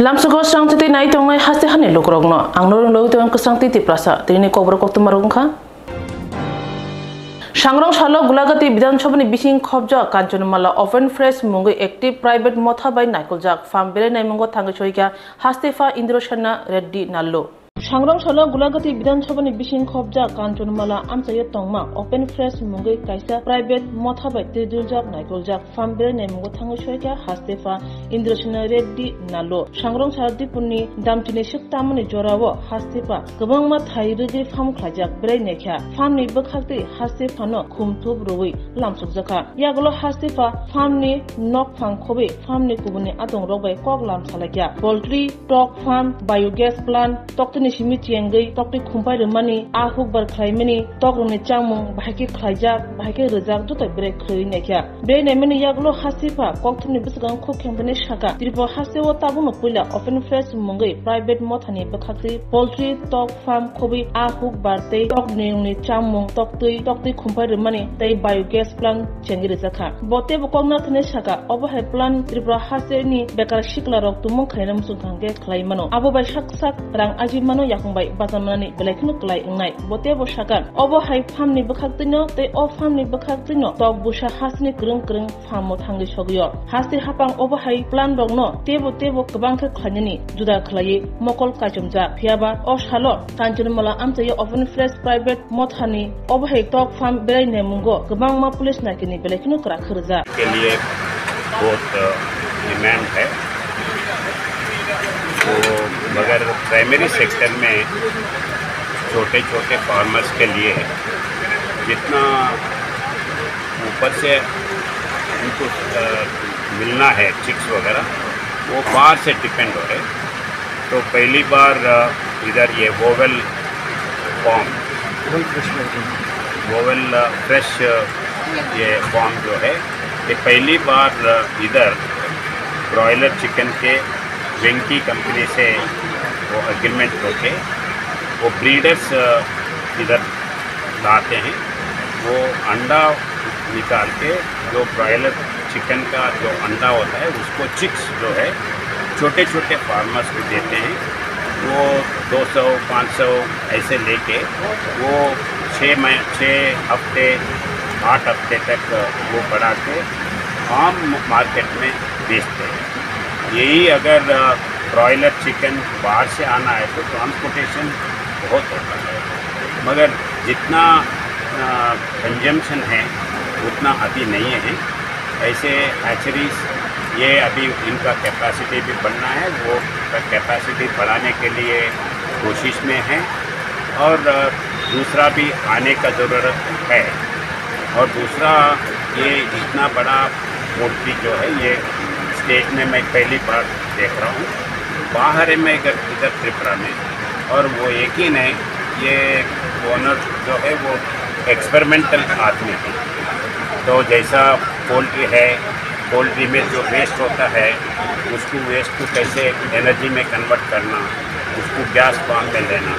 Lamsugo sangti nai tongai haste hani lukrogno angnor logi tong kusangti tiprasa tini kobro koktumarungkha Shangrong Shalo Gulagati Bidanchobani Bishing Kobja Kanchanumala Open Fresh Mungu Active Private Motha by Nikoljak Farm Bere Naimungo Tangachoika Hastefa Indroshana Reddy Nallo Shangrong Shalo Gulagati Bidanchobani Bishing Kobja Kanchanumala Amsayat Tongma Open Fresh Mungu Kaisa Private Motha by Tiduljak Nikoljak Farm Bere Naimungo Tangachoika Hastefa Indroshana Reddy Nallo Shangrong Shardi Puni Damtine Shuktamani Jorawo Hastefa Gabangma Thairigi Farm Klajak Bere Nekha Farm ni Bakakti Hastefa Kumtub Rui Lamsukzaka Yagolo Hastifa Farmni Nok Fang Kobe Farmni Kubuni Atong Robai Kok Lam Salakya Poultry Talk Farm Biogas Plant Toktini Shimiti Yangai Tokti Kumpai Rumani Ahuk Bar Klaimini Tokruni Chamung Bahaki Klajak Bahaki Rizak Duta Break Klui Nekya Be Nemini Yagolo Hastifa Koktuni Bisgang Cook Company Shaka Tripo Hastewa Tabuno Pula Often Fresh Mungai Private Motani Bakakti Poultry Talk Farm Kobe Ahuk Barte Tokni Chamung Tokti Kumpai Rumani Tay Biogas Plant Chengiri Zaka Bote Bokongna Tane Shaka Overhead Plant Tripura Haseni Bekar Shikla Rock to Monkainam Sunkange Klaimano Abu by Shaksak Rang Ajimano Yakumbai Batamani Belekno Klai Night Bote Boshaka Overhead Family Bakaktino They all family Bakaktino Dog Busha Hasni Grung Famot Hangi Shogyo Hasti Hapang Overhead Plant Dogno Tebo Kabanka Klanini Juda Klai Mokol Kachumja Piaba Oshalo Tanjumala Amtayo Open Fresh Private Mothani Overhead Dog Farm बेरे ने मुंगो गबांग मा police ना के नहीं बेलेकिनो करा खरजा के लिए बहुत डिमांड है तो मगर प्राइमरी सेक्टर में छोटे फार्मर्स के लिए जितना ऊपर से उनको मिलना है चिक्स वगैरह वो बाहर से डिपेंड हो रहे तो पहली बार इधर ये वोवेल फ्रेश ये फॉर्म जो है ये पहली बार इधर ब्रॉयलर चिकन के वेंकी कंपनी से वो एग्रीमेंट होके वो ब्रीडर्स इधर लाते हैं वो अंडा निकाल के जो ब्रॉयलर चिकन का जो अंडा होता है उसको चिक्स जो है छोटे फार्मर्स को देते हैं वो 200-500 ऐसे लेके वो 6 हफ्ते 8 हफ्ते तक वो बढ़ा के आम मार्केट में बेचते हैं। यही अगर ब्रॉयलर चिकन बाहर से आना है तो ट्रांसपोर्टेशन बहुत होता है मगर जितना कंजम्पशन है उतना अभी नहीं है। ऐसे हैचरीज ये अभी इनका कैपेसिटी भी बढ़ना है वो कैपेसिटी बढ़ाने के लिए कोशिश में है और दूसरा भी आने का ज़रूरत है और दूसरा ये इतना बड़ा पोल्ट्री जो है ये स्टेट में मैं पहली बार देख रहा हूँ बाहर है मैं इधर त्रिपुरा में और वो यकीन है ये ओनर जो है वो एक्सपेरिमेंटल आदमी है तो जैसा पोल्ट्री है पोल्ट्री में जो वेस्ट होता है उसको वेस्ट को कैसे एनर्जी में कन्वर्ट करना उसको गैस फॉर्म में लेना।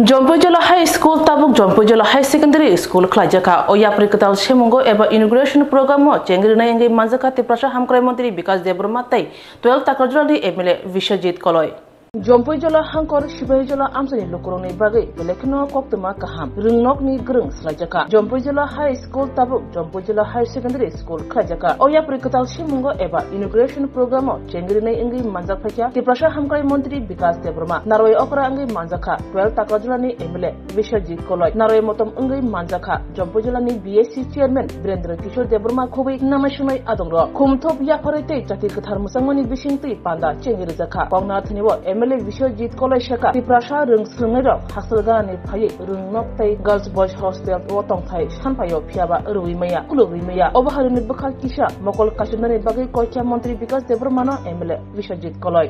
Jompojola High School tabuk Jompojola High Secondary School Klajaka Oya Prikatal Shemungo eba inauguration program mo Chengri na yengi manjaka Tiprasha Hamkrai Mantri Bikas Debramatai 12 Takarjali MLA Vishajit Koloi Jompojola Hankor Shibajola Amsani Lokoroni Bagi Belekno Koktuma Kaham Ringnok ni Grung Slajaka Jompojola High School tabuk Jompojola High Secondary School Klajaka Oya Prikatal Shemungo eba inauguration program mo Chengri na yengi manjaka Tiprasha Hamkrai Mantri Bikas Debrama Naroi Okra Angi Manjaka 12 Takarjali MLA Vishajit Koloi Naroi Motom Angi Manjaka Jompojola ni BSC Chairman Brendra Kishore Debrama Kobi Namashunai Adongro Kumtop Yaparete Jati Kathar Musangmani Bishingti Panda Chengri Zaka Pongna Thaniwo MLA Vishajit Koloi Shaka Tiprasha Rung Sungero Hasalgani Paye Rung Noktai Girls Boys Hostel Wotong Thai Shanpayo Piaba Ruimaya Kuluimaya Obaharuni Bakal Kisha Mokol Kashunani Bagi Kocha Montri Bikas Debrmano MLA Vishajit Koloi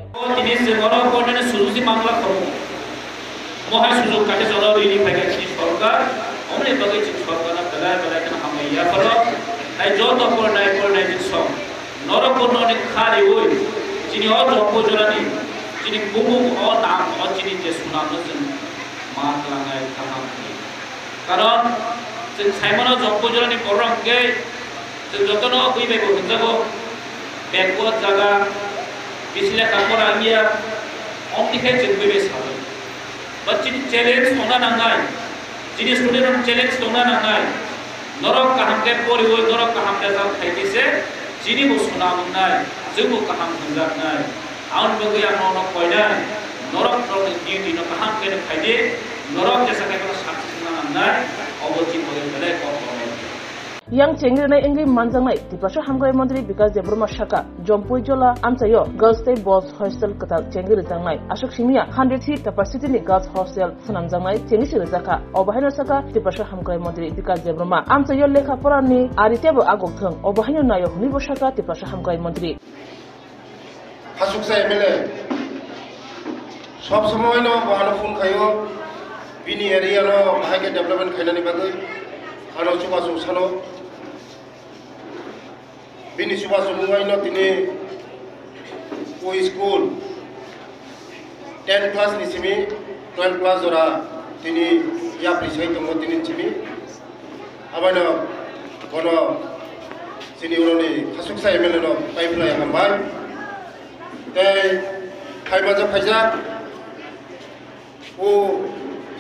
মহাই সুযোগ কাটে চলার এই ভাইগাছি সরকার অমলে বাগাইছি সরকার বেলায় কেন হামাইয়া করো তাই যত পড়নাই সব নরকর্ণ অনেক খারে ওই যিনি অজপজলানি যিনি বুবু ও নাম ও যিনি যে সুনাম जों মান লাগাই খামানি কারণ जों সাইমনও জপজলানি পরমগে जों যতন কইবে বলজাগো ব্যাকওয়ার্ড জায়গা बिसिना कामरा गिया ऑप्टिकल चिंतु बेस हाल बच्ची चैलेंज होना नंगाई जिन्हें स्टूडेंट चैलेंज होना नंगाई नरक कहम के पोरी वो नरक कहम के साथ खाई से जिन्हें वो सुना मुन्नाई जुबु कहम गुंजानाई आउन बगैया नौनक कोयना नरक नरक न्यूटी न कहम के खाई दे नरक जैसा के मतलब शांति सुना नंगाई अवधि बगैया बले कौन Yang cengir na ingri manjang nai tipasha hamgai mantri Vikas Debroma Shaka Jompui Jola Amsayo Girls State Boys Hostel kata cengir jang nai Ashok Shimia 100 capacity ni Girls Hostel sanam jang nai cengi sir jaka obahino saka tipasha hamgai mantri Vikas Debroma Amsayo lekha pora ni aritebo agok thang obahino nayo huni bo shaka tipasha hamgai mantri Hasuksa MLA sob samoy no bahano phone khayo bini area no bahage development khaina ni bagai ano chuba sano bini suba sumungai no tini o school 10 class ni simi 12 class ora tini ya prisai tomo tini simi abana kono sini uroni hasuksa MLA no pipeline hambai tei khaibaja khaija o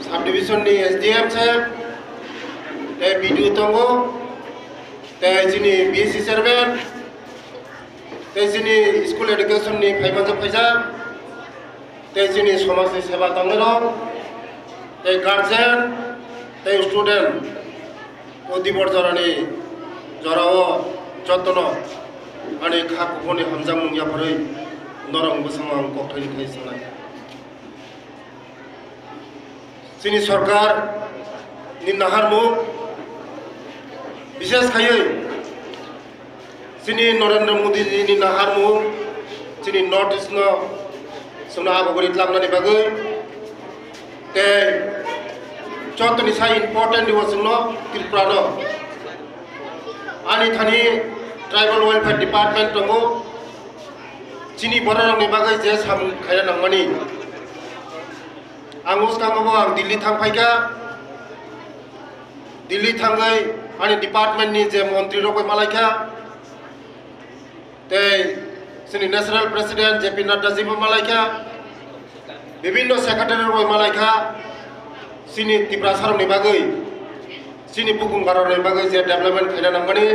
subdivision ni SDM sahab tei BDO tongo tei sini BSc servant tei sini school education ni khaibaja khaija tei sini samaj ni seba tangero tei guardian tei student odi borjarani jorao jotono ani khakuponi hamjamung ya pharai norong busamang kokthai khai sanai sini sarkar ni naharmu বিশেষ খাই চিনি নরেন্দ্র মোদী জি নাহারমু চিনি north east ন সোনা বগরি লামনানি বাগৈ তে চতনি সাই important দিবস ন ত্রিপুরা ন আনি থানি ট্রাইবাল ওয়েলফেয়ার ডিপার্টমেন্ট দङ চিনি বররनि बागै जे साम खायना नांमानि आं उसकामाबो आं दिल्ली थांफायगा दिल्ली थांगै आनी डिपार्टमेंट नि जे मंत्री रगै मालायखा ते सिनि national president JP Nadda ji मालायखा विभिन्न सेक्रेटारि रगै मालायखा सिनि त्रिपुरा सारनि बागै सिनि बुकुम गारनि बागै जे डेभलपमेंट खायना नांमानि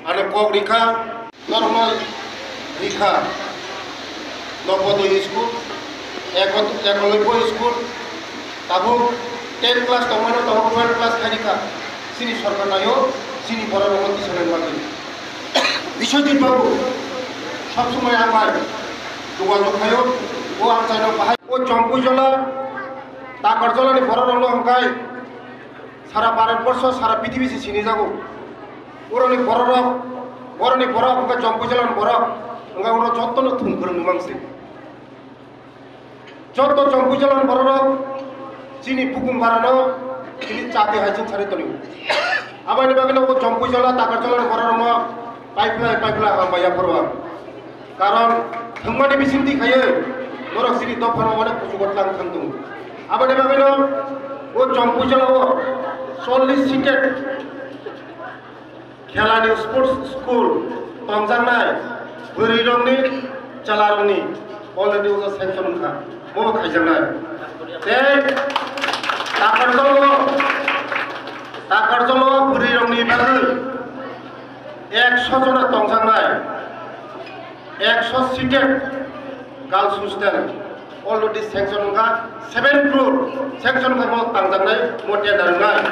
आरो कक रिखा नरमाल रिखा नवोदय स्कूल एकलव्य स्कूल ताबो 10 क्लास तमानो तो 12 क्लास खारिखा सिनि सरकार नायो सिनि बड़ रंगति सनाय बागै बिश्वजित बाबू सब समय आमाय जोगाजोग खायो ओ आं जानो बाहाय ओ चम्पुजला ताकरजलानि बड़ रंग हमखाय सारा भारतवर्ष सारा पृथ्वी से सिनि जागो बरनि बड़ हमखाय चम्पुजलानि बड़ हमखाय उनो जत्तनो थुंफोर नुमांसै जत्त चम्पुजलानि बड़ चिनी पुकुम बारानो चिनी चाते हाइसिन सारे तनि आबानि बागनो वो चम्पुजला ताकरजला बररमा पाइपलाइन हामबाया परवा कारण थंगमानि बिसिंति खायो नरक सिनि दफानो माने पुजुगतलां थांदों आबानि बागनो वो चम्पुजला 40 सीटेड खेलानि स्पोर्ट्स स्कूल तंजांनाय बोरिरंनि चलारंनि अलरेडी वो सेंक्शन खा मो खाइजानाय ते ताकरजलो बुरिरंनि बागै 100 जना तंजांनाय 100 seated girls hostel already sanction खा 7 crore सेंक्शन खा मो तंजांनाय मोटे दारनाय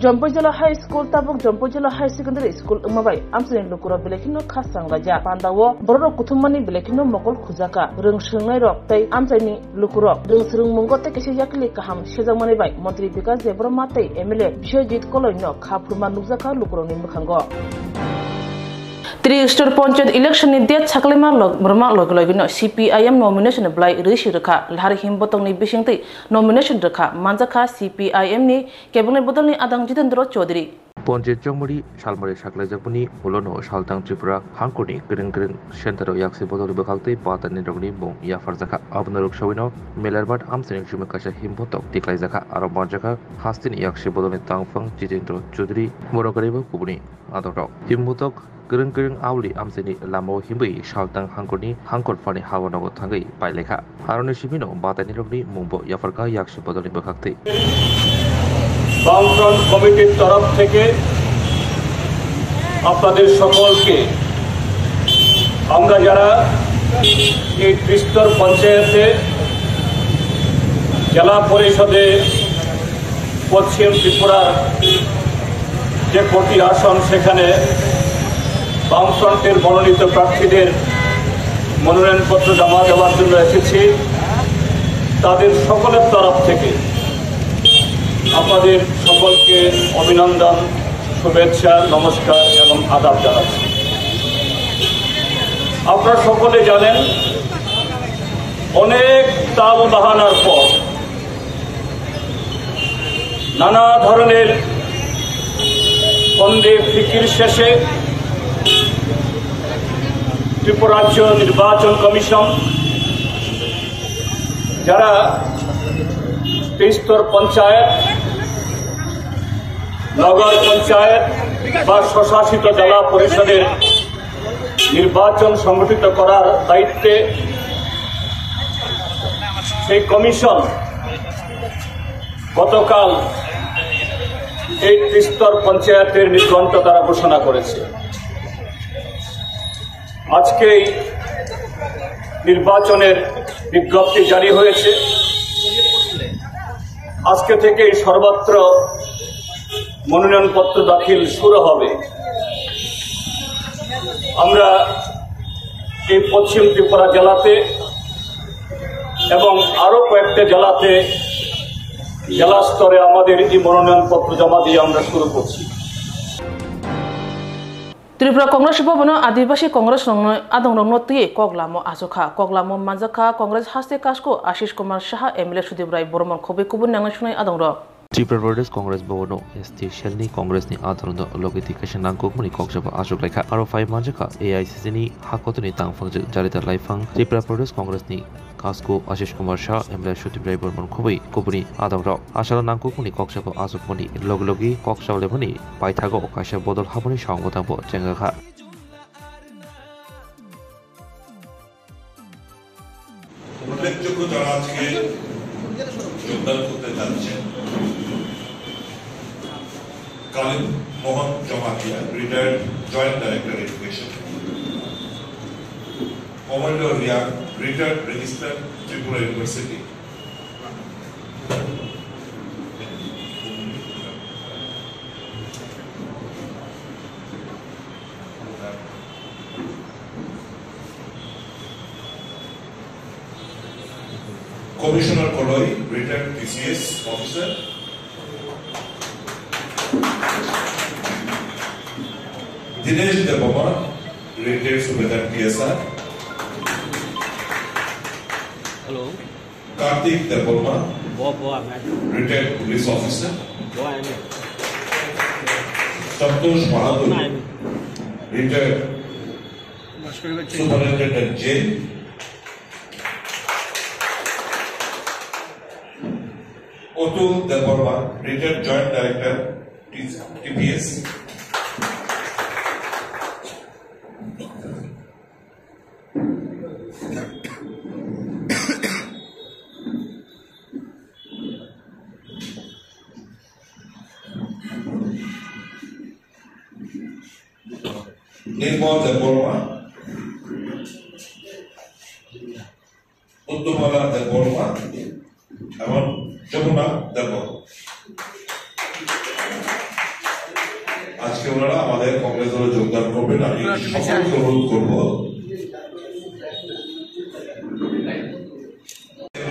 Jompoi Jola High School tabuk Jompoi Jola High Secondary School umabai amsini lukura belekino khasang laja pandawo bororo kuthumani belekino mokol khujaka rung sungnai rok tei amsaini lukuro rung srung mungote kese yakli kaham sejamani bai Mantri Vikas Debroma tei MLA Biswajit Koloino khapurma nukjaka lukuro ni mukhango Tri-Star Panchayat election ni date saklema bermak log-logino CPIM nomination blai risi rekha lahar himbotong ni bisingti nomination rekha manjaka CPIM ni cabinet bodol ni Adang Jitendra Chaudhary Ponje Chongmari Shalmari Shakla Japuni Ulono Shaltang Tripura Hankuni Gring Center Yaksi Bodol Bakalti Patan Nidogni Bong Yafarzaka Abnaruk Shawino Melerbat Amsen Shumakasha Himbotok Tiklai Zaka Arabajaka Hastin Yakshi Bodoni Tangfang Jitindro Chudri Morokaribo Kubuni Adoro Himbotok Gring Auli Amseni Lamo Himbi Shaltang Hankuni Hankor Fani Hawanogo Tangai Paileka Arone Shimino Batani Rogni Mumbo Yafarka Yakshi Bodoni Bakakti বামফ্রন্ট কমিটির তরফ থেকে আপনাদের সকলকে আমরা যারা এই ত্রিস্তর পঞ্চায়েতে জেলা পরিষদে পশ্চিম ত্রিপুরার যে 4টি আসন সেখানে বামফ্রন্টের মনোনীত প্রার্থীদের মনোনয়নপত্র জমা দেওয়ার জন্য এসেছি তাদের সকলের তরফ থেকে আপনাদের সকলকে অভিনন্দন শুভেচ্ছা নমস্কার এবং আদাব জানাচ্ছি আপনারা সকলে জানেন অনেক তাল বাহানার পর নানা ধরনের সন্দেহ ফিকির শেষে ত্রিপুরা রাজ্য নির্বাচন কমিশন যারা ত্রিস্তর পঞ্চায়েত নগর পঞ্চায়েত বা স্বশাসিত জেলা পরিষদের নির্বাচন সংগঠিত করার দায়িত্বে সেই কমিশন গতকাল এই ত্রিস্তর পঞ্চায়েতের নির্ঘণ্ট তারা ঘোষণা করেছে আজকে নির্বাচনের বিজ্ঞপ্তি জারি হয়েছে আজকে থেকে সর্বত্র মনোনয়নপত্র দাখিল শুরু হবে আমরা এই পশ্চিম ত্রিপুরা জেলাতে এবং আরো কয়েকটা জেলাতে জেলা স্তরে আমাদের এই মনোনয়নপত্র জমা দিয়ে আমরা শুরু করছি Tripura Congress Bhavano Adivasi Congress Nongnoi Adong Nongno Tui Koglamo Azuka Koglamo Manjaka Congress Haste Kasko Ashish Kumar Shah MLA Sudibrai Boromon Khobe Kubun Nangnashunai Adong Ro Tripura Pradesh Congress Bhavano ST Shelni Congress ni Adrondo Logiti Kashanang Kokmuni Kokshaba Ashok Lekha Arofai Manjaka AICC ni Hakotuni Tangfang Jarita Laifang Tripura Pradesh Congress ni Kasko Ashish Kumar Shah MLA Sudibrai Boromon Khobe Kubuni Adong Ro Ashala Nangkokmuni Kokshaba Ashok Moni Loglogi Kokshaba Leboni Paithago Kasha Bodol Haboni Shangotangbo Jengakha উল্লেখযোগ্য যারা আজকে যোগদান করতে যাচ্ছেন Kalim Mohan Jamatia retired joint director education commodore রিয়া retired registrar Tripura university Commissioner Koloi, retired TCS officer. Dinesh Deboma, retired Subedar PSR. Hello. Karthik Deboma, retired police officer. Santosh Mahadur, retired Superintendent Jail. Otul Deborah, retired Joint Director, TPS. Nirmal Deborah, Uttumala Deborah, এবং যমুনা দেব আজকে ওনারা আমাদের কংগ্রেস দলে যোগদান করবেন আমি সকলকে অনুরোধ করব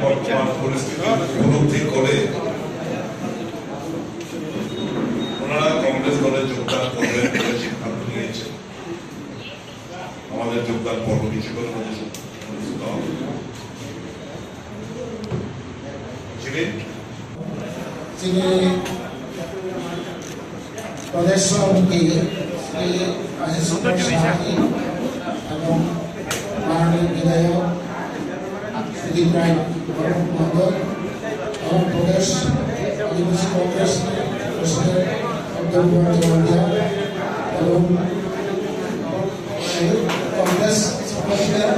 বর্তমান পরিস্থিতি উপলব্ধি করে ওনারা কংগ্রেস দলে যোগদান করবেন বলে সিদ্ধান্ত নিয়েছেন আমাদের যোগদান পর্ব কিছু করে যিনি প্রদেশ সভাপতি শ্রী আশিস কুমার সাহানি এবং মাননীয় বিধায়ক সুদীপ রায় মহোদয় এবং প্রদেশ আদিবাসী কংগ্রেস প্রেসিডেন্ট অব্দুল কুমার জমাতিয়া এবং কংগ্রেস সদস্যদের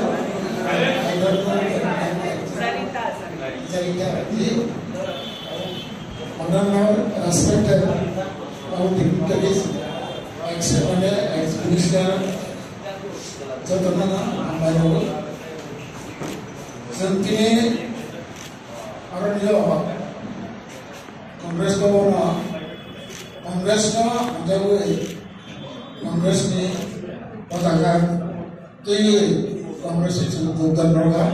অন্যান্য রেসপেক্টেড ডিগনিটারিজ ex-policemen যতনা আমারও সন্তিনে আরনিয় কংগ্রেস ভবনা কংগ্রেসনা আদাবই কংগ্রেসনি পতাকা তৈরি কংগ্রেসের যোগদান করা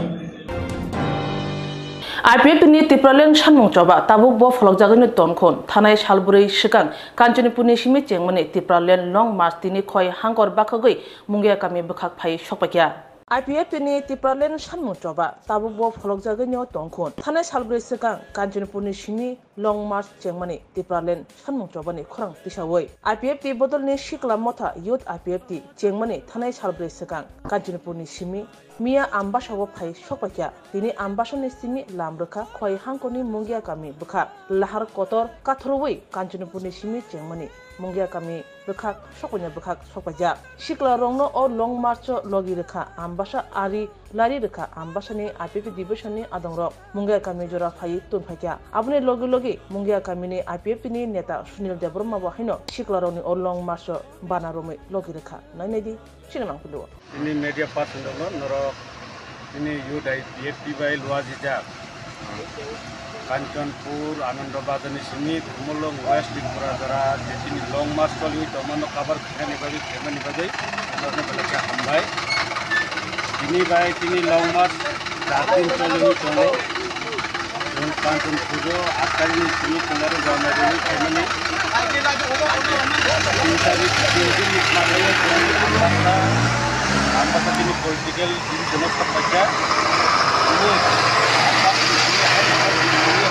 IPF ni Tipralen Shanmung Choba Tabuk Bo Folok Jagani Tonkon Thanai Shalburi Shikang Kanchonipuni Shimi Chengmani Tipralen Long March Tini Khoi Hangor Bakagoi Mungia Kami Bukhak Phai Shokpakya IPF ni Tipralen Shanmung Choba Tabuk Bo Folok Jagani Tonkon Thanai Shalburi Shikang Kanchonipuni Shimi Long March Chengmani Tipralen Shanmung Choba ni Khorang Tisawoi IPF ti Bodol ni Shikla Motha Youth IPF ti Chengmani Thanai Shalburi Shikang Kanchonipuni Shimi Mia ambashawo phai shokpakya tini ambashoni simi lamrukha khoi hangkoni mungia kami bukha lahar kotor kathroi kanchonipuni simi chengmani mungia kami bukha shokonya bukha shokpaja shikla rongno o long march logi rekha ambasha ari lari rekha ambashani IPF division ni adongrok mungia kami jora phai tun phakya abune logi mungia kami ni IPF ni neta Sunil Debroma bahino shikla rongni o long march banarome logi rekha nainedi Chinamang Kudu. Ini media partner noro ini IPF by Luazija Kanchanpur Anandabad ni sini Thumulong West Tripura dara ini long march kali itu mana kabar kene bagi karena belakang hambai ini long march datin kali itu Kanchanpur akan ini sini kemarin zaman ini kemana apa saat ini political ini jenis apa ini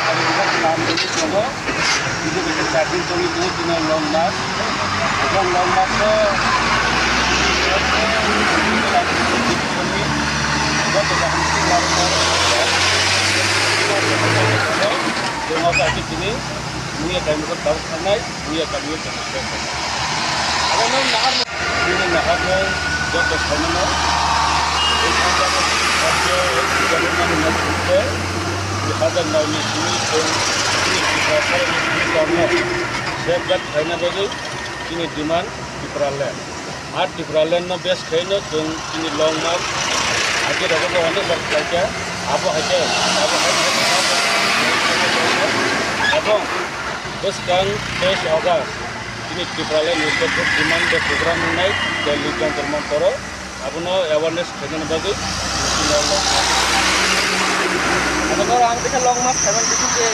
hari kita dalam ini semua itu kita cari tentang itu dengan long march ini Mulia kami bertahu sanai, mulia kami bertahu. Kalau nak nahar, ini naharnya jauh sana. Ini adalah jalan yang kita ada nauni ini kita karena sebab karena bagi ini demand Tipralen. Tipralen na best karena ini long march. Aja dapat orang berkerja, apa aja. Abang, terus kan tes August ini Tipralen untuk demand the program naik dan lihat termontoro, abuno awareness dengan bagi. Ada orang kita long march hewan itu je.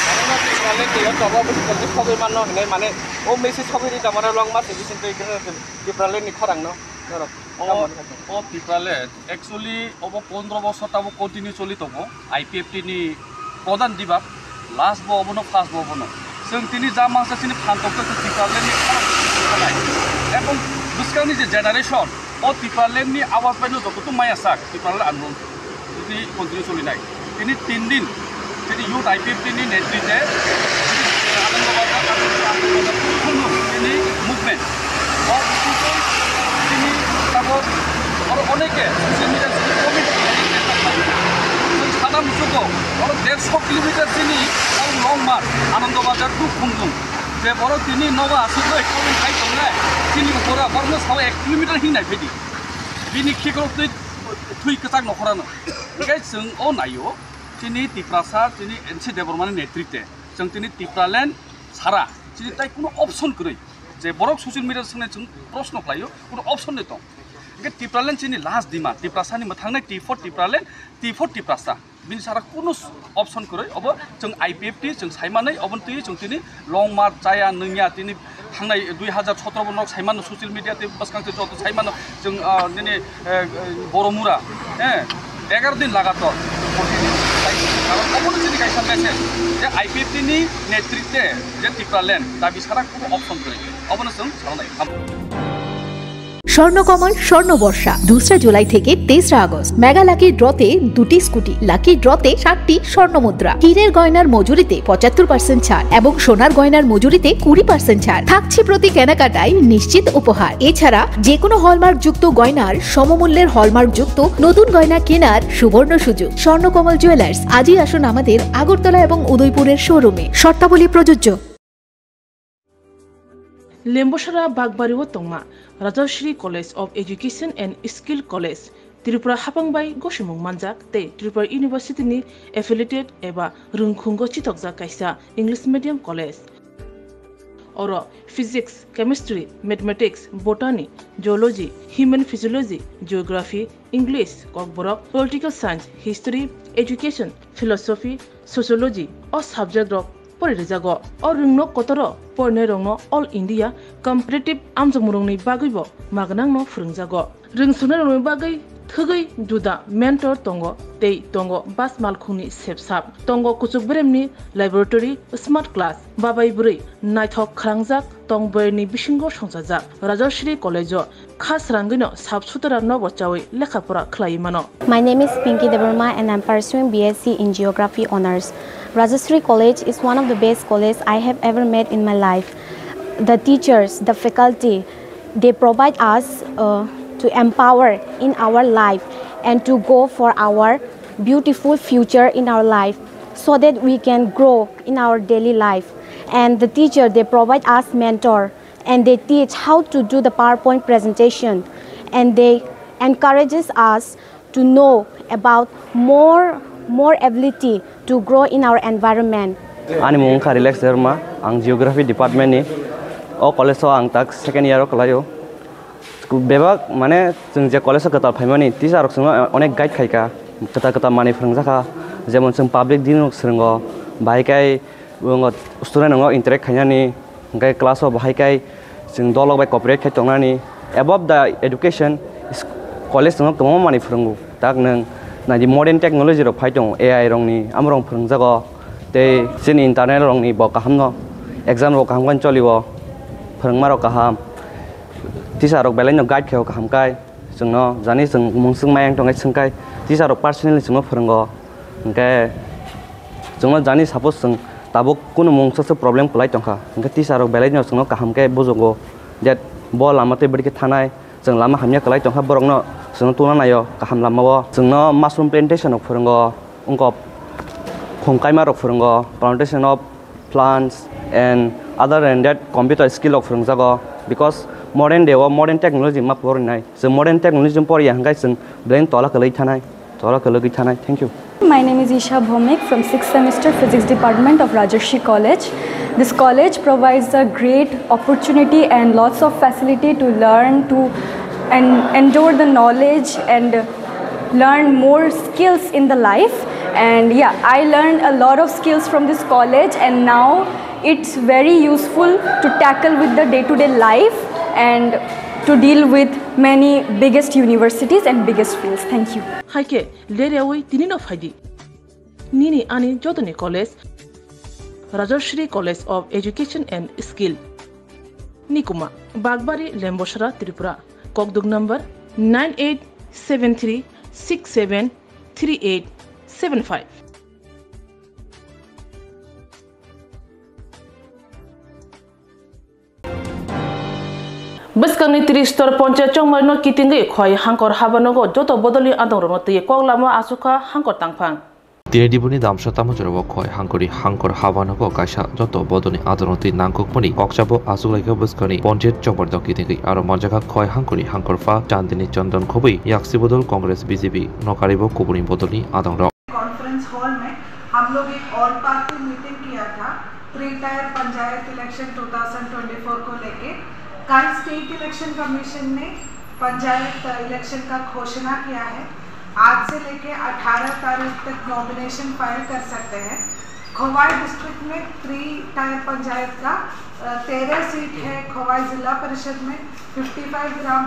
Karena Tipralen dia coba bersekolah sekolah mana ini mana. Oh message sekolah di mana long march di sini Tipralen ni korang no. Oh Tipralen actually over 15 বছর তাবো continue চলি তবো IPF ni প্রধান দিবাক last bo bono first bo bono sing tini jamang sa sini phantok to Tipralen ni khalai ebong buskani je generation o Tipralen ni awas paino joto to maya sak Tipralen andon tini continue choli nai tini 3 din tini youth IPF ni netrite tini movement o tini tabo aro oneke social media Adam Suko, orang 150 kilometer sini, orang long march, Anandabazar tu Khumdung. Jadi orang sini Nova Suko ekonomi high tolak, sini orang baru sampai 1 kilometer hingga jadi. Bini kikau tu thui kesak nokoran. Guys, seng oh nayo, sini Tiprasa, sini NC Debroma netrite, seng sini Tipralen Sara, sini tay kuno option kiri. Jadi orang social media sini seng prosno playo, kuno option itu. Tipralen sini last demand, Tiprasa ni matang naik T4 Tipralen, T4 Tiprasa. Bini sarak kunus option kore, obo jeng IPF ti jeng saimanai, obon ti jeng tini long march caya nengya tini hangai 2017 bonok saiman social media ti baskang ti joto saiman jeng nini Boromura, 11 din lagator. Kalau obon sini kaisan message, je IPF ti ni netrite, je Tipralen, tapi sarak kunus option kore. Swarnakamal স্বর্ণবর্ষা 2 July থেকে 23 August mega lucky ড্রতে 2টি scooty, lucky ড্রতে 7টি স্বর্ণমুদ্রা, হীরের গয়নার মজুরিতে 75% ছাড় এবং সোনার গয়নার মজুরিতে 20% ছাড় থাকছে প্রতি কেনাকাটায় নিশ্চিত উপহার। এছাড়া যে কোনো হলমার্ক যুক্ত গয়নার সমমূল্যের হলমার্ক যুক্ত নতুন গয়না কেনার সুবর্ণ সুযোগ। স্বর্ণকমল জুয়েলার্স, আজই আসুন আমাদের আগরতলা এবং উদয়পুরের শোরুমে, শর্তাবলী প্রযোজ্য। Lembosara Bagbariwo Tongma, Rajashri College of Education and Skill College, Tripura Hapangbai Goshimung Manjak, Te Tripura University ni affiliated eba Rungkhungo Chitokja Kaisa English Medium College. Oro Physics, Chemistry, Mathematics, Botany, Geology, Human Physiology, Geography, English, Kokborok, Political Science, History, Education, Philosophy, Sociology, or subject of Porizago, or Rungno Kotoro, Pornerongno, All India, Competitive Amzamurungni Bagibo, Magnangno Frungzago, Rungsunaruni Bagi, Thugi, Duda, Mentor Tongo, Tei Tongo, Bas Malkuni Sepsap, Tongo Kusubremni, Laboratory, Smart Class, Babai Buri, Nighthawk Krangzak, Tongberni Bishingo Shonsazak, Rajashri College, Khasrangino, Sabsutara Novochawi, Lekapura Klaimano. My name is Pinky Devarma and I'm pursuing BSc in Geography Honours. Rajashri College is one of the best colleges I have ever met in my life. The teachers, the faculty, they provide us to empower in our life and to go for our beautiful future in our life so that we can grow in our daily life. And the teacher, they provide us mentor and they teach how to do the PowerPoint presentation and they encourages us to know about more ability to grow in our environment. Ani mung ka relax derma ang geography department ni o college so ang tak second year kalayo bebak mane jeng je college ka tal phaimani teacher rok sanga onek guide khaika kata mani phrungjaka jemon jeng public din rok srungo bai kai student ngo interact khainani gai class of bai kai jeng dolok bai cooperate khai tongnani above the education college ngo tomo mani phrungu tak nang na di modern technology ro phaitong AI rong ni amrong phrungjago te sin internet rong ni bo kahamno exam ro kaham kan cholibo phrungma ro kaham teacher rok belai no guide kheo kaham kai jengno jani jeng mungsung mayang tongai sungkai teacher rok personally jengno phrungo engke jengno jani suppose jeng tabuk kuno mungsa problem kulai tongkha engke teacher rok belai no jengno kaham kai bojogo that bo lamate bedi ke thanai jeng lama hamya kulai tongkha borokno jengno tuna nayo kaham lamao jengno mushroom plantation rok phrungo ungko khongkaima rok phrungo plantation of plants and other than that computer skill rok phrungjago because modern day modern technology ma porinai so modern technology pori hangai jeng brain tola kalai thanai thank you. My name is Isha Bhomik from 6th semester Physics Department of Rajashri College. This college provides a great opportunity and lots of facility to learn and endure the knowledge and learn more skills in the life. And yeah, I learned a lot of skills from this college and now it's very useful to tackle with the day-to-day life and to deal with many biggest universities and biggest fields. Thank you. Haike Leriawi Tinino Fadi Nini Ani Jodani College, Rajashri College of Education and Skill, Nikuma, Bagbari, Lembosara, Tripura, Kokdug number 9873673875. Beskang ni 30 stor poncha chongmai no kitingi khoi hangkor habanogo joto bodoli adong te koglama asuka hangkor tangphang Tini dibuni damsa tamujoro khoi hangkori hangkor habanogo kaisa joto bodoni adonoti nangkokmani kokchabo asuklaika beskani ponjet chongmar do kitingi aro monjaka khoi hangkori hangkorfa chandini chondon khobui yaksi bodol congress BJP nokaribo kubuni bodoli adong ro conference hall में हम लोग एक all party meeting किया था pre tyre panchayat election 2024 को लेके कल state election commission ने पंचायत इलेक्शन का घोषणा किया है। आज से लेके 18 तारीख तक नॉमिनेशन फाइल कर सकते हैं। खोवाई डिस्ट्रिक्ट में प्री टायर पंचायत का 13 सीट है। खोवाई जिला परिषद में 56 ग्राम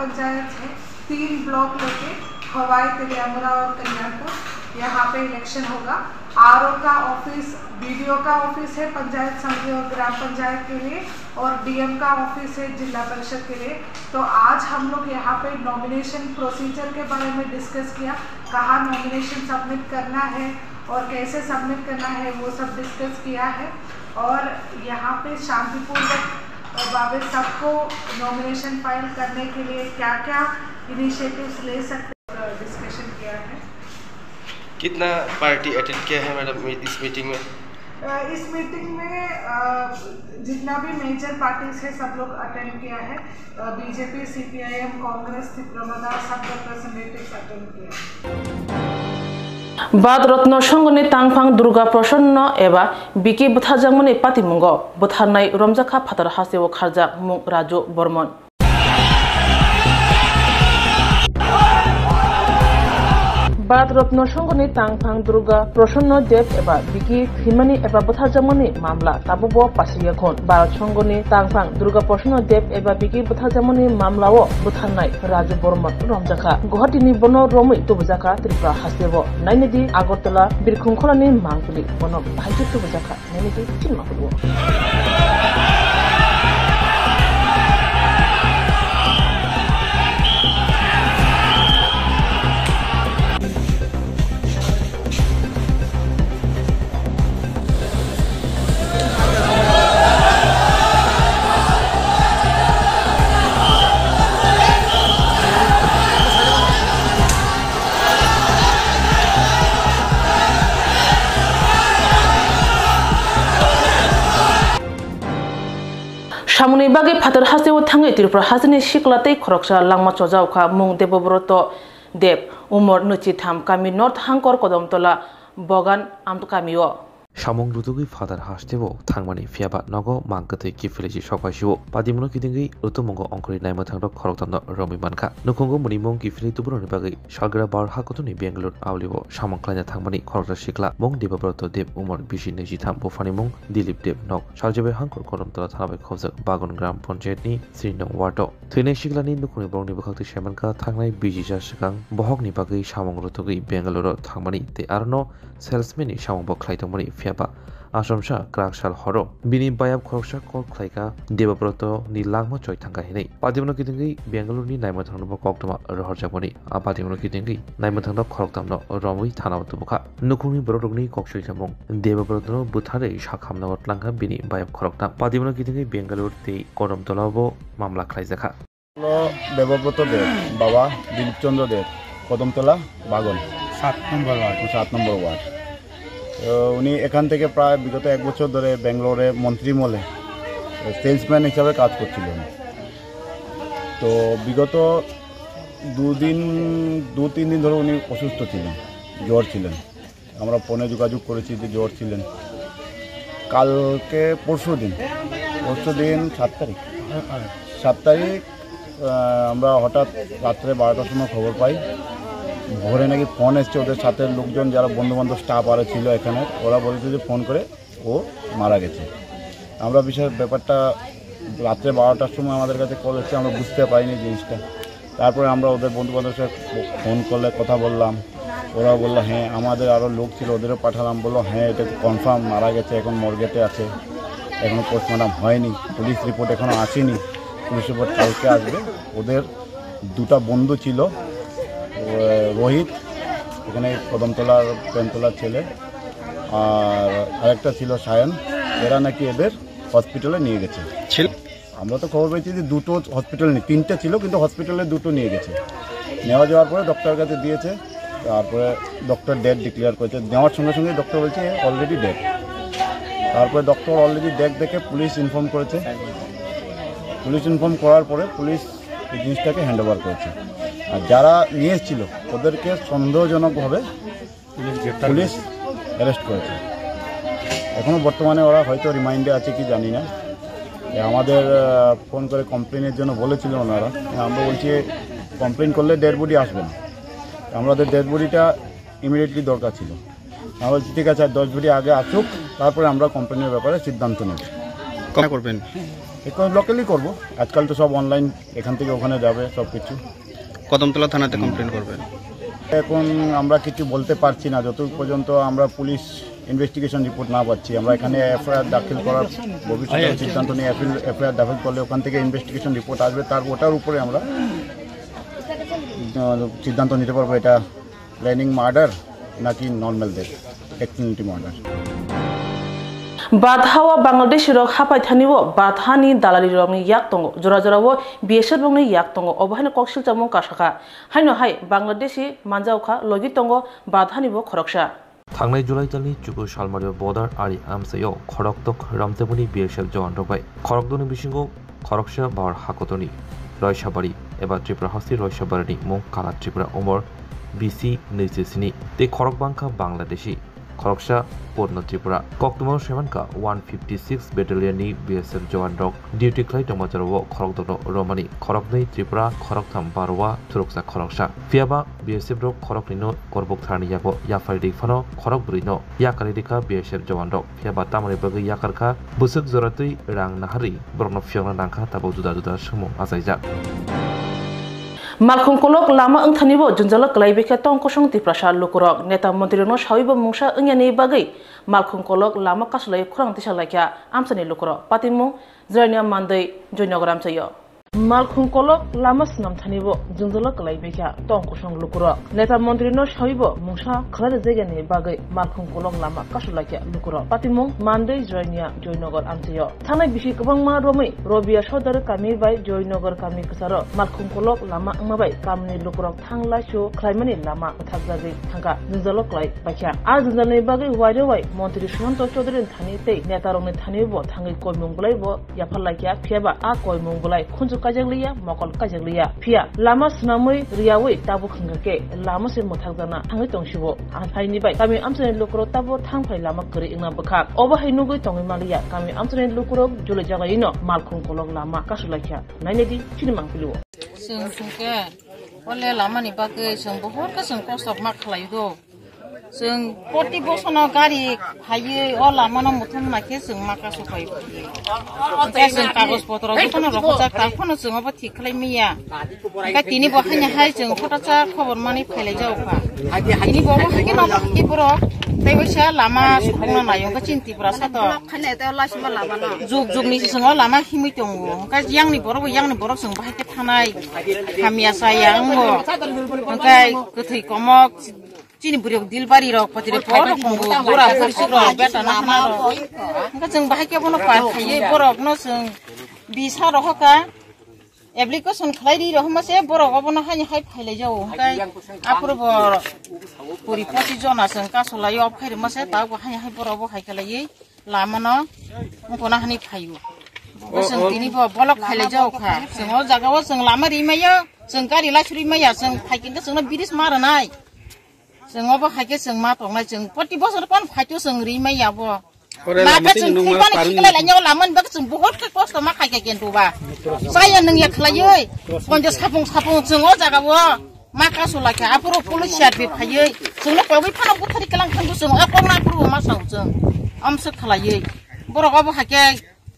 पंचायत है। 3 ब्लॉक लेके खोवाई, तेलियामुरा और कल्याणपुर यहाँ पे इलेक्शन होगा। आरओ का ऑफिस, बीडीओ का ऑफिस है पंचायत समिति और ग्राम पंचायत के लिए, और डीएम का ऑफिस है जिला परिषद के लिए। तो आज हम लोग यहाँ पे नॉमिनेशन प्रोसीजर के बारे में डिस्कस किया, कहाँ नॉमिनेशन सबमिट करना है और कैसे सबमिट करना है वो सब डिस्कस किया है। और यहाँ पे शांतिपूर्वक बाबे सबको नॉमिनेशन फाइल करने के लिए क्या क्या इनिशिएटिव्स ले सकते डिस्कशन किया है। कितना पार्टी अटेंड किया है मैडम इस मीटिंग में? इस मीटिंग में जितना भी मेजर पार्टीज है सब लोग अटेंड किया है। बीजेपी, सीपीआईएम, कांग्रेस, त्रिपुरा सब रिप्रेजेंटेटिव्स अटेंड किया। बाद रत्न संघनि तांगफां दुर्गा प्रसन्न एबा बिकी बुथारजांमनि पातिमुंग बुथारनाय रमजाखा फातार हासेव खारजाक मुं राजु बर्मन। भारत रत्न संघनि तांगफां दुर्गा प्रसन्न देव एबा बिकी हिमानी एबा बुथारजांमनि मामला ताबुबो पासियाखन भारत संघनि तांगफां दुर्गा प्रसन्न देव एबा बिकी बुथारजांमनि मामलाओ बुथारनाय राजु बर्मन रमजाखा गुवाहाटीनि बनो रमै तुबजाखा त्रिपुरा हासेव नाइनेदि आगरतला बिरखुंखलानि मांगुलि बनो बाहायजो तुबजाखा नाइनेदि चिन्माखुलु। सामुनि बागै फातार हासेव थाङै त्रिपुरा हाजोनि सिख्लातै खरकसा लांमा चजावखा मुं देबब्रत देव उमर नचिथाम कामी नर्थ हांकर कदमतला बगान आमकामिओ Shamong Rutugi father Hastebo, Tangmani, Fiaba, Nogo, Mankate, Kifiliji, Shokashu, Padimuno Kidingi, Utumongo, Onkri, Naimatang, Korotano, Romi Manka, Nukongo, Munimon, Kifili to Brunibagi, Shagra Bar Hakotuni, Bangalore, Aulivo, Shamon Klana Tangmani, Korota Shikla, Mong Debabroto, Deb, Umar, Bishi, Nejitam, Bofanimong, Dilip Deb, Nok, Shaljabe Hankor, Korom, Tanabe, Kozak, Bagon Gram, Ponjetni, Srinong Wato, Twine Shiklani, Nukuni, Boni Bakati Shamanka, Tangai, Biji Shakang, Bohogni Bagi, Shamong Rutugi, Bangalore, Tangmani, they are no salesmen, Shamon Boklaitomani, Fiaba. Ashamsha, Krakshal Horo, Bini Bayab Korsha, Klaika, Debabroto, Nilangma Choi Tanga Hine, Padimono Kitingi, Bangalore, Naimatano Koktama, Rohajamoni, Apatimono Kitingi, Naimatano Koroktamno, Romi, Tana Tubuka, Nukumi Brodogni, Kokshamong, Debabroto, Butare, Shakamna, Lanka, Bini Bayab Korokta, Padimono Kitingi, Bangalore, the Kodam Tolabo, Mamla Klaizaka. Debabroto de Baba, Dilipchondo de Kodamtola, Bagon, 7 number ward. উনি এখান থেকে প্রায় বিগত এক বছর ধরে বেঙ্গালোরে মন্ত্রীমহলে salesman হিসাবে কাজ করছিলেন। তো বিগত 2-3 দিন ধরে উনি অসুস্থ ছিলেন, জ্বর ছিলেন। আমরা ফোনে যোগাযোগ করেছি যে জ্বর ছিলেন। কালকে পরশু দিন 7 তারিখ আমরা হঠাৎ রাত্রে 12টার সময় খবর পাই ভোরে নাকি ফোন এসছে ওদের সাথে লোকজন যারা বন্ধুবান্ধব স্টাফ আরে ছিল এখানে, ওরা বলেছে যে ফোন করে ও মারা গেছে। আমরা ব্যাপারটা রাত্রে 12টার সময় আমাদের কাছে কল এসছে, আমরা বুঝতে পারিনি জিনিসটা। তারপরে আমরা ওদের বন্ধুবান্ধবের সাথে ফোন করলে কথা বললাম, ওরা বললো হ্যাঁ, আমাদের আরও লোক ছিল ওদেরও পাঠালাম, বললো হ্যাঁ এটা কনফার্ম মারা গেছে, এখন মর্গেতে আছে, এখনও পোস্টমর্টম হয়নি, পুলিশ রিপোর্ট এখনও আসেনি, পুলিশ রিপোর্ট কালকে আসবে। ওদের 2টা বন্ধু ছিল, রোহিত এখানে কদমতলার পেনতলার ছেলে, আর আরেকটা ছিল সায়ন, এরা নাকি এদের হসপিটালে নিয়ে গেছে। আমরা তো খবর পেয়েছি যে 2টো হসপিটাল নেই, 3টে ছিল কিন্তু হসপিটালে 2টো নিয়ে গেছে। নেওয়া যাওয়ার পরে ডক্টরের কাছে দিয়েছে, তারপরে ডক্টর ডেড ডিক্লেয়ার করেছে। নেওয়ার সঙ্গে সঙ্গে ডক্টর বলছে অলরেডি ডেড। তারপরে ডক্টর অলরেডি ডেড দেখে পুলিশ ইনফর্ম করেছে। পুলিশ ইনফর্ম করার পরে পুলিশ এই জিনিসটাকে হ্যান্ড ওভার করেছে। আর যারা নিয়ে এসেছিল ওদেরকে সন্দেহজনকভাবে পুলিশ অ্যারেস্ট করেছে। এখনও বর্তমানে ওরা হয়তো রিমাইন্ডে আছে কি জানি না। আমাদের ফোন করে কমপ্লেনের জন্য বলেছিল ওনারা, আমরা বলছি কমপ্লেন করলে ডেড বডি আসবে না, আমাদের ডেড বডিটা ইমিডিয়েটলি দরকার ছিল। আমরা বলছি ঠিক আছে 10 বডি আগে আসুক, তারপরে আমরা কমপ্লেনের ব্যাপারে সিদ্ধান্ত নেব। কী করবেন? লোকালি করবো, আজকাল তো সব অনলাইন, এখান থেকে ওখানে যাবে সব কিছু। কদমতলা থানাতে কমপ্লেন করবেন? এখন আমরা কিছু বলতে পারছি না যতক্ষণ পর্যন্ত আমরা পুলিশ ইনভেস্টিগেশন রিপোর্ট না পাচ্ছি। আমরা এখানে এফআইআর দাখিল করার ভবিষ্যতে সিদ্ধান্ত নিয়ে এফআইআর দাখিল করলে ওখান থেকে ইনভেস্টিগেশন রিপোর্ট আসবে, তার ওটার উপরে আমরা সিদ্ধান্ত নিতে পারবো এটা প্ল্যানিং মার্ডার নাকি নর্মাল ডেথ অ্যাক্সিডেন্টাল মার্ডার। বাধাওয়া বাংলাদেশ রক হাপাই থানিও বাধানি দালালি রংনি ইয়াক দङ জরা জরাও বিএসএফ রংনি ইয়াক দङ অবহানি ককসিল চামং কাসাকা हायनो हाय बांग्लादेशी मानजावखा लगि दङ बाधानिबो खरकसा थांनाय जुलाइ दाननि 14 सालमारियाव बर्डार आरि आमसायाव खरकतक रामतेबुनि बिएसएफ जवान रबाय खरकदनि बिसिङाव खरकसा बार हाकतनि रयसाबारि एबा त्रिपुरा हस्ति रयसाबारिनि मुं काला त्रिपुरा उमर बिसि 27 ते खरकबांखा बांग्लादेशी खरकसा पूर्ण त्रिपुरा कक्तुमाव सेमानका 156 बेटालियननि बिएसएफ जवान रक डिउटि खालाय दमाजाराव खरकदनो रमानि खरकनै त्रिपुरा खरकथाम बारवा थुरुकसा खरकसा फियाबा बिएसएफ रक खरकनिनो करबक थारनि याबो याफारि फानो खरक ब्रैनो याकारि दिखा बिएसएफ जवान रक फियाबा तामनि बगै याकारखा बुसुक जरातै रां नाहारि बरनो फियावना नांखा ताबो जुदा जुदा समु आजायजा मालखंकलक लामा अंथानिबो जुनजालक लाइबेखा तंकसं तिप्रासा लुकुरक नेता मन्त्रीनो साविबो मुंसा अंयानि बागै मालखंकलक लामा कासलाय खुरां तिसालायखा आमसानि लुकुरक पातिमु जयनिया मान्दै जयनगर आमसायो मालखंकलक लामा स्नाम थानिबो जुनजालक लाइबेखा तंकसं लुकुरक नेता मन्त्रीनो साविबो मुंसा खलाय जायगानि बागै मालखंकलक लामा कासलायखा लुकुरक पातिमु मान्दै जयनिया जयनगर आमसायो थानाय बिसि गोबांमा रमै रबिया सदर कामि बाय जयनगर कामि कसारो मालखंकलक लामा अंमाबाय कामनि लुकुरक थांलाय सु खलायमानि लामा थागजागै थांगा जुनजालक लाइ बाख्या आ जुनजालनि बागै वाइरवाय मन्त्री सुमन्त चौधुरी थानि तै नेता रंनि थानिबो थाङै कयमुंगलायबो याफालायखा फियाबा आ कयमुंगलाय खुन्जु काजगलिया मकल काजगलिया फिया लामा सुनामै रियावै ताबो खंगके लामा से मोथागजाना थाङै तंसिबो आफाइनि बाय कामि आमसनि लुकुरक ताबो थांफाय लामा करि इंना बखा अबहाय नुगै तङै मालिया कामि आमसनि लुकुरक जुलै जागायनो मालखंकलक लामा कासुलायखा नायनेदि सिनेमांपिलु जों फुंके हले लामानि बागै जों बहुत जों खस्थ' मा खालायगौ जों प्रति बोसोराव गारि हायो अ लामानाव मुथुम नाखे जों माखासे फैयो जों कागज पत्र जखन रखजा ताखौनो जोंबो थिक खालायमिया ओमफ्राय दिनै बहायनाहाय जों फटाचा खबर मानि फैलाय जावफा दिनै बहायके नबहायके बर' दैबैसा लामा सुखुंनो नायंगा चिन्तिफ्रा साथ' जुग जुगनि जोङो लामा हिमै दङ ओमफ्राय यांनि बर' जों बाहायके थानाय गामिया जायांगो ओमफ्राय गोथै कमक चिनि बुरियाव दिलबारि रक पतिरे बर खंगो बोरा फरिसिर बेटा नाना ओमफ्राय जों बाहायके बनो पाखायो बरकनो जों बिसा रहका एप्लिकेशन खालायरि रहमासे बरक अबनो हाय फैलाय जाव ओमफ्राय आपुरबो पुरि 25 जना जों कासलायो फैरमासे दाव हाय बरबो हायखलायै लामानो मखना हानि फायो जों दिनैबो बलक फैलाय जावखा जों जागाव जों लामा रिमायो जों गारि लासुरिमाया जों फायकिनखो जोंनो बिरिस मारनाय जोंबो हायके जों मा दंनाय जों प्रति बोसोर कोन फायतो जों रिमायाबो लामा जों फैबानो खिलायलायनायाव लामोन बा जों बहुत खस्थ' मा खायके केन्टुबा जाया नों याखलायै पन्जा साफुं जों जागाव मा कासलायखा आपुरो पुलिसिया बेफायै जोंनो बबै फानाव गथारि कलांखानबो जों अकरना पुरो मा साव जों आमसो खालायै बरगाबो हायके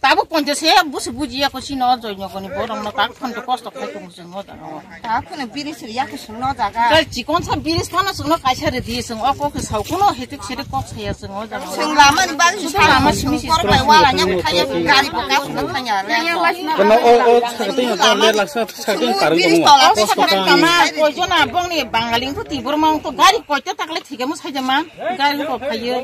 ताबो पन्जासे बुसु बुजियाको सिन जयनगरनि बरंनो ताक फन्द कष्ट खायतो जों जागाव ताखौनो बिरिस याको सुनो जागा जिकोन सा बिरिस थाना सुनो कायसारे दि जों अकखौ सावखौनो हेतिक सेरे कक साया जों जागाव जों लामानि बागै लामा सिमिसि सरबाय वालाnya थाया गारि बकासुनो थाया कनो ओ साथै ले लाक्सा साथै कारन दङ कयजना बंनि बांगालिंखौ तिबरमां तो गारि कयते ताकले थिगेमो सायजामा गारि को फायो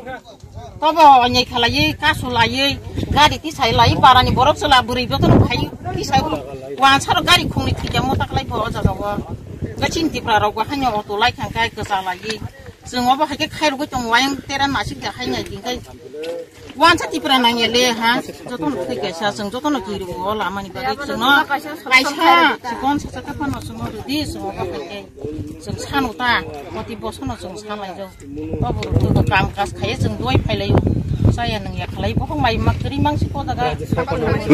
तब अन्याय खालायै कासलायै गारि ति सायलायै बारानि बरफ सला बुरैबोथ' फायो ति साय वानसार गारि खुंनि थिगेमो ताकले ब जागाव गचिनतिफ्रा रावबो हान्या अट' लायखांखाय गोजालायै जोंबो हायके खायरगो दं वायं तेरा नासिक हायनाय दिंखाय वानसातिफ्रा नाङेले हा जतन फैगासा जों जतन गिरु लामानि बागै जोंनो कायसा सिकन सासाका फानो जों दि जोंबो हायके जों सानोता प्रति बोसोरनो जों सानलाय जाव बाबुरखौ काम काज खायो जों दय फायलायो जाया नों याखलाय बखं माइ माकरि मांसि पदागा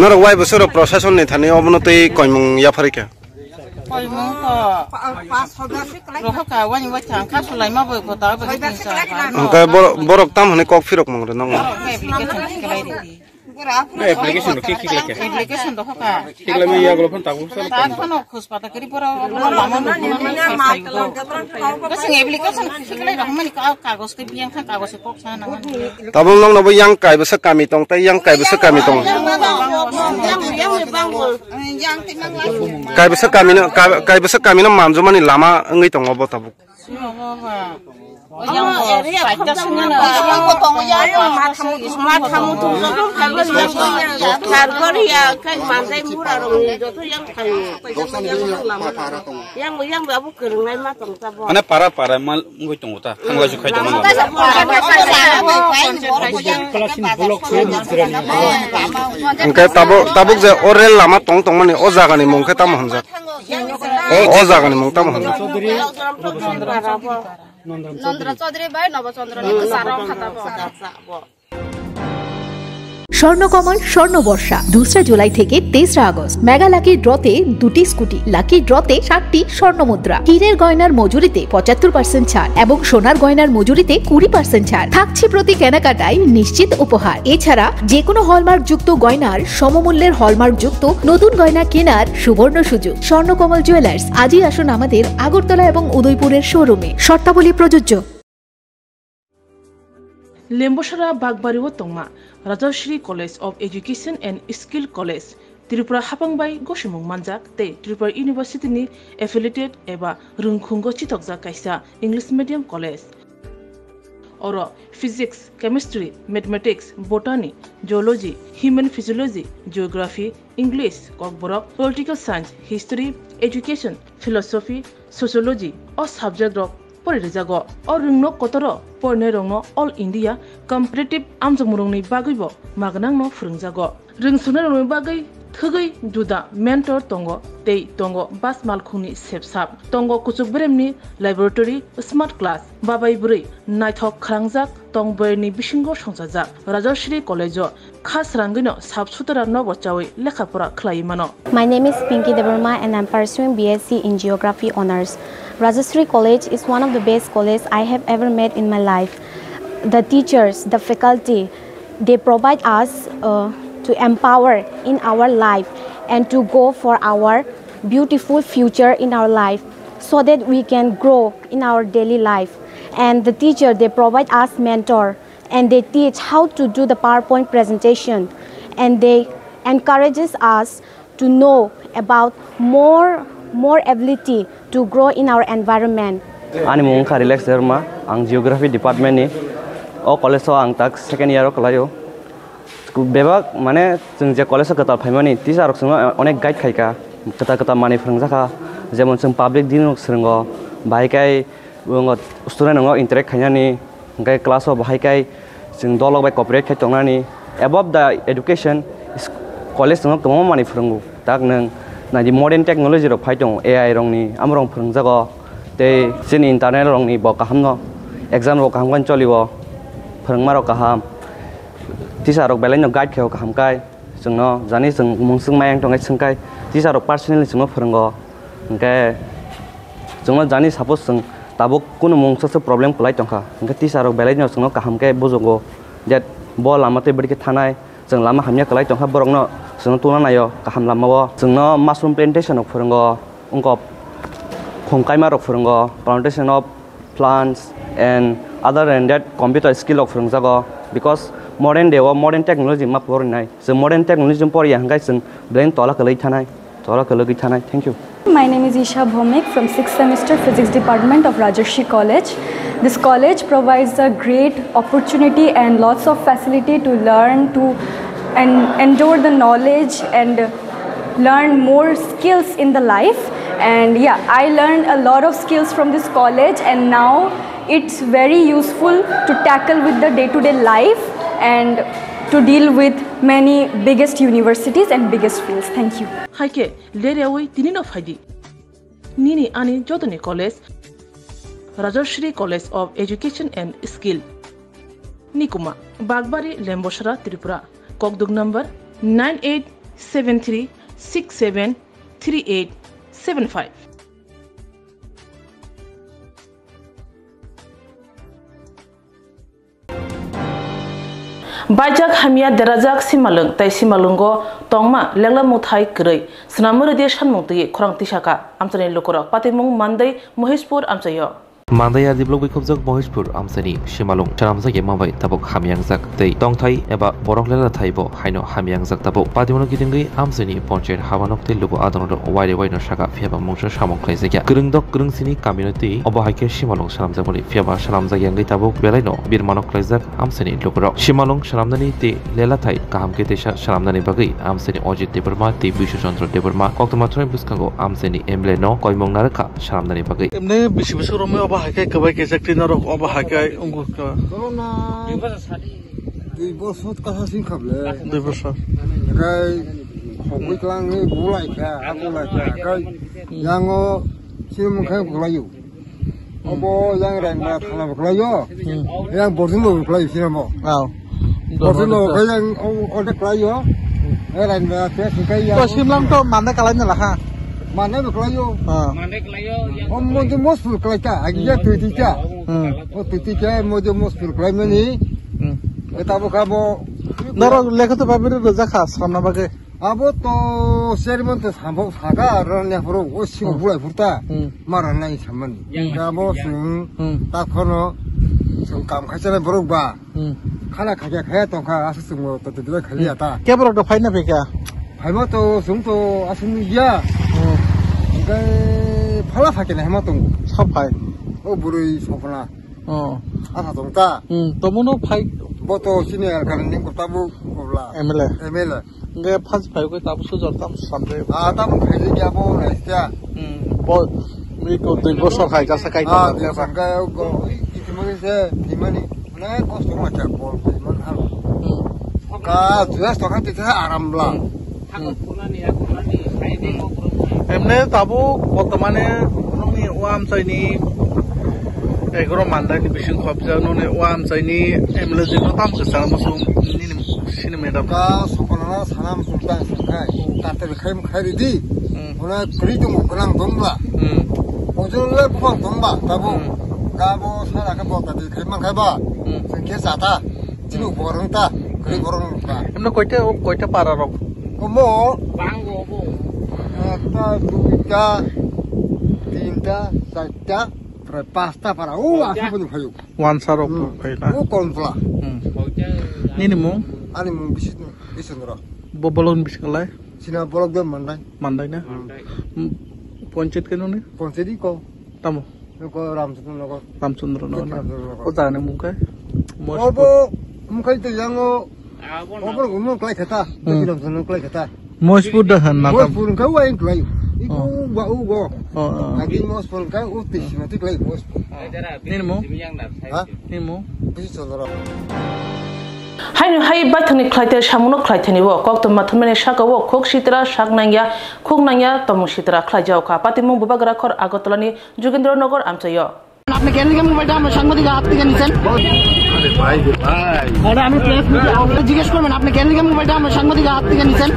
नर वाय बोसोर प्रशासननि थाने अबनतै कयमुं याफारिका कयमुं रहका वानि वाथा कासलाय माबो गदा बगै ओंका बरक ताम हने कक फिरक मंगरे नंग application ki leke application do hoka tikla me ya golfan tabu sal ta kono khus pata kari pora lama no kasing application tikla rahmani kagos ke biang kha kagos ko sana tabung long no yang kai besa kami tong tai yang kai besa kami tong kai besa kami no manjo mani lama ngai tong obo tabu ana para mal ngoi tong uta thangla ju khai tong engke tabuk je orel lama tong tong mani o jaga ni mong khe tam hanja o jaga ni mong tam hanja Nondra Chaudhary by Navachandra Sarao Khatabo Swarnakamal স্বর্ণবর্ষা 2রা July থেকে 3রা August mega lucky ড্রতে 2টি scooty lucky ড্রতে 7টি স্বর্ণমুদ্রা হীরের গয়নার মজুরিতে 75% ছাড় এবং সোনার গয়নার মজুরিতে 20% ছাড় থাকছে প্রতি কেনাকাটায় নিশ্চিত উপহার এছাড়া যে কোনো হলমার্ক যুক্ত গয়নার সমমূল্যের হলমার্ক যুক্ত নতুন গয়না কেনার সুবর্ণ সুযোগ স্বর্ণকমল জুয়েলার্স আজই আসুন আমাদের আগরতলা এবং উদয়পুরের শোরুমে শর্তাবলী প্রযোজ্য Lembosara Bagbario Tongma, Rajashri College of Education and Skill College, Tripura Hapangbai Goshimung Manjak, Te Tripura University ni affiliated eba Rungkhungo Chitokja Kaisa English Medium College. Oro Physics, Chemistry, Mathematics, Botany, Geology, Human Physiology, Geography, English, Kokborok, Political Science, History, Education, Philosophy, Sociology, or subject of Porizago, or Rungno Kotoro, Pornerongno, All India, Competitive Amzamurungni Bagibo, Maganangno Frungzago. Ringsunarung Bagi, Tugi, Duda, Mentor Tongo, Tei Tongo, Bas Malkuni, Sepsap, Tongo Kusubremni, Laboratory, Smart Class, Babai Buri, Nighthawk Krangzak, Tongberni Bishingo Shonsazak, Rajashri College, Khas Rangino, Subsutara Novochawi, Lekapura Klaimano. My name is Pinky Devarma and I'm pursuing BSc in Geography Honors. Rajashri College is one of the best colleges I have ever met in my life. The teachers, the faculty, they provide us to empower in our life and to go for our beautiful future in our life so that we can grow in our daily life. And the teacher, they provide us mentor and they teach how to do the PowerPoint presentation and they encourages us to know about more ability to grow in our environment. Ani mung kha relax derma ang geography department ni o college ang tak second year kalayo bebak mane jeng je college kata phaimani teacher rok sung onek guide khaika kata mani phrungjaka jemon jeng public din rok srungo bai kai student ngo interact khainani gai class of bai kai jeng dolok bai cooperate khai tongnani above the education college ngo tomo mani phrungu tak nang na di modern technology ro phaitong AI rong ni amrong phrungjago te sin internet rong ni bo kaham no exam ro kaham kan cholibo phrungma ro kaham teacher rok belai no guide kheo kaham kai jungno jani jung mungsung mayang tongai sungkai teacher rok personally jungno phrungo engke jungno jani suppose jung tabuk kuno mungsa problem kulai tongkha engke teacher rok belai no jungno kaham kai bojogo that bo lamate bidike thanai jung lama hamya kulai tongkha borokno jung tuna nayo kaham lamao jungno mushroom plantation rok phrungo ungko khongkaima rok phrungo plantation of plants and other than that computer skill rok phrungjago because modern day or modern technology ma porinai so modern technology por yang guys brain tola kalai thanai thank you. My name is Isha Bhomik from 6th semester Physics Department of Rajarshi College. This college provides a great opportunity and lots of facility to learn and endure the knowledge and learn more skills in the life. And yeah, I learned a lot of skills from this college and now it's very useful to tackle with the day-to-day life and to deal with many biggest universities and biggest fields. Thank you. Haike lerewi tinino faidi nini ani jodoni college Rajashri College of Education and Skill Nikuma Bagbari Lembosara Tripura Kokdug number 9873673875. Bajak hamia derajak simalung tai simalungo tongma lengla muthai krei snamur dia shanmungti khorang tisaka amchani lokorok patimung mandai Mohishpur amchayo Mandaya diblok bikobjak Mohishpur amsani simalung charamjak yemabai tabok hamiangjak tei tongthai eba boroklela thaibo haino hamiangjak tabok patimono gidingai amsani ponchait habanok tei lugo adonor waire waino saka fiaba mungsa samok khlaijak gurungdok gurungsini community obahaike simalung salamjakboni fiaba salamjak yangai tabok belaino birmanok khlaijak amsani lugorok simalung salamnani te lela thai kahamke tesa salamnani bagai amsani Ojit Deborma te Bishu Chandra Deborma koktomathrai buskango amsani embleno koimong naraka salamnani bagai emne bisi bisi rome obahaike kabai ke jakti narok obahaike ungu ka corona 2 বছর কাছাকাছি খাবলে 2 বছর গাই হবই ক্লাঙে বুলাইখা বুলাইখা গাই ইয়াঙো সিমখাই বুলাইও of young রাংনা থানা বুলাইও young বরজুলো বুলাই সিরামো বরজুলো গাইং অদে ক্লাইও রাংনা তে সিকাই ইয়া তো সিমলাম তো মানে কালাই না লাহা মানে বুলাইও মানে ক্লাইও অমদে মসফুল ক্লাইকা আগিয়া তুইতিকা ও তুইতিকা মদে মসফুল ক্লাইমানি এটা বকাবো নর লেখতে পাবিরে রজাখা সামনা বাগে আবো তো সেরমন্ত সাবো সাগা রনে হরো ও সিং বুলাই ফুরতা মারান নাই সামনি গাবো সুং তাখনো সুং কাম খাইছানে বরকবা খানা খাইয়া খায়া তংখা আসু সুং তো দিলে খালিয়া তা কে বরক ফাইনা বেকা ফাইমো তো সুং তো আসুন ইয়া গাই ফালা ফাকে না হেমো তং সব ফাই ও বুড়ি সপনা আধা তংতা তমনো phi boto sini akan ning tabu obla emele nge phas phai ko tabu su jortam samre tam khai ja bo raisya bo mi ko dui bosor khai ka sakai ta le sanga go itimani se dimani na kosto ma cha bol man hal ka tuas to ka tita aram la emne tabu botomane noni oam saini egro mandai ni bising khobja none oam saini emle jino tam se sarmasum ni sini medam ka sopona sanam sultan sakai tatel khaim khairi ona kri tum kunang dongba ojole khong dongba tabu gabo sara ka bota de khaim khaiba sengke sata jilu borong ta kri borong ta emne koita para rok omo bango bo ta duita tinta sata pasta para asal pun kayu. Wan sarok kayu lah. Konfla. Ini mu? Ani mu bisu nora. Bobolon bisu kalai? Sina bolok dia mandai. Mandai na? Poncet kan ni? Poncet di ko. Tamu? Ko Ramchandra Nagar. Ramchandra Nagar. Oh jangan muka? Obo muka itu yang obo umum kelai kata. Tapi Ramchandra kelai kata. Mohishpur dah nak. Mohishpur kau yang kelai. Iku gua ugo. Lagi Mohishpur kau utis nanti kelai Mohishpur. Ini mu? Ini mu? Bisu Chandra. Hainu hai baithani khlaite samuno khlaithani wo kokto mathmene shaka wo khok sitra shagnangya khoknangya tomu sitra khlajau ka patimu bubagra khor agotolani Jogendrnagar amchayo আপনি কেন লিখে মোবাইলটা আমরা সাংবাদিক হাত থেকে নিছেন আরে ভাই আরে আমি প্রেস মিডিয়া আপনি জিজ্ঞেস করবেন আপনি কেন লিখে মোবাইলটা আমরা সাংবাদিক হাত থেকে নিছেন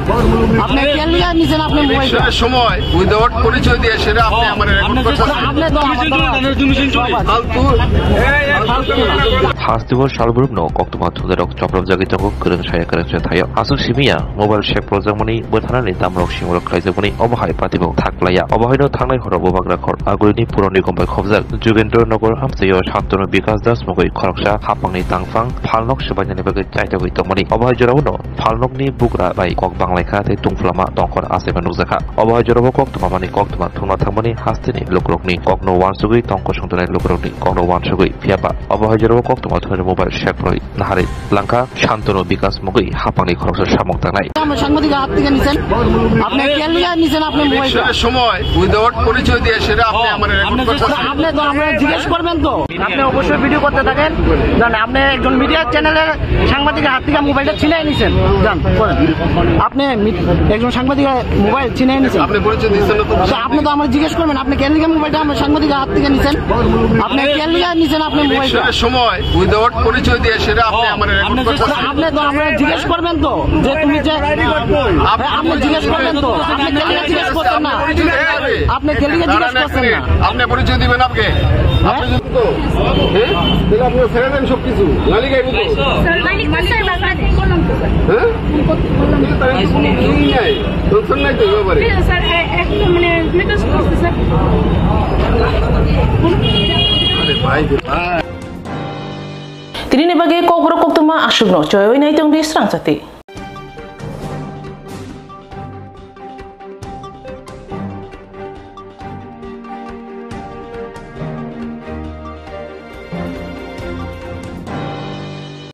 আপনি কেন লিখে নিছেন আপনি মোবাইলটা সময় উইদাউট পরিচয় দিয়ে সেটা আপনি আমার রেকর্ড করছেন আপনি তো Festival Shalburno October to the Rock Chopper Jagitoko Kurun Shaya Correction Tayo Asu Simia Mobile Shep Prozamoni Buthanani Damrok Shimura Kaizabuni Obahai Patibo Taklaya Obahino Tangai Horobobagra Kor Aguni Puroni Kombai Kovzal Jogendrnagar Amsayo Shantano Bikas Das Mogoi Koroksha Hapangni Tangfang Palnok Shibanyani Bagai Chaitawai Tomoni Obahai Jorauno Palnokni Bugra Bai Kok Banglaika Te Tungflama Tonkor Asemanuzaka Obahai Jorabo Kok Tomamani Kok Toma Tuma Tamani Hastini Lokrokni Kokno Wansugui Tonko Shantana Lokrokni Kokno Wansugui Piaba Obahai Jorabo Kok Toma Tuma Mobile Sheproi Nahari Lanka Shantano Bikas Mogoi Hapangni Koroksha Shamok Tanai আমরা সাংবাদিক হাত থেকে নিছেন আপনি কেন লিখে নিছেন আপনি মোবাইলটা সময় উইদাউট পরিচয় দিয়ে সেটা আপনি আমার রেকর্ড করছেন আপনি তো আমরা জিজ্ঞেস করবেন তো আপনি অবশ্যই ভিডিও করতে থাকেন জান আপনি একজন মিডিয়া চ্যানেলের সাংবাদিকের হাত থেকে মোবাইলটা ছিনিয়ে নিছেন জান আপনি একজন সাংবাদিকের মোবাইল ছিনিয়ে নিছেন আপনি পরিচয় দিয়েছেন তো আপনি তো আমরা জিজ্ঞেস করবেন আপনি কেন লিখে মোবাইলটা আমরা সাংবাদিকের হাত থেকে নিছেন আপনি কেন লিখে নিছেন আপনি মোবাইলটা সময় উইদাউট পরিচয় দিয়ে সেটা আপনি আমার রেকর্ড করছেন আপনি তো আমরা জিজ্ঞেস করবেন তো যে তুমি যে আপনি জিজ্ঞেস করবেন তো আপনি কেন জিজ্ঞেস করছেন না আপনি কেন জিজ্ঞেস করছেন না আপনি পরিচয় দিবেন আপনি আপনি ছেড়ে দেন সব কিছু কিছু মালিক আইব তো স্যার মালিক স্যার বাংলাদেশ বললাম তো স্যার হ্যাঁ বললাম তো তাই তো কোনো কি নাই টেনশন নাই তো ব্যাপারে স্যার একটু মানে রিকোয়েস্ট করতে স্যার আরে ভাই Tini ni bagi kau berokok tu mah asyik no, coy, ini itu yang diserang sati.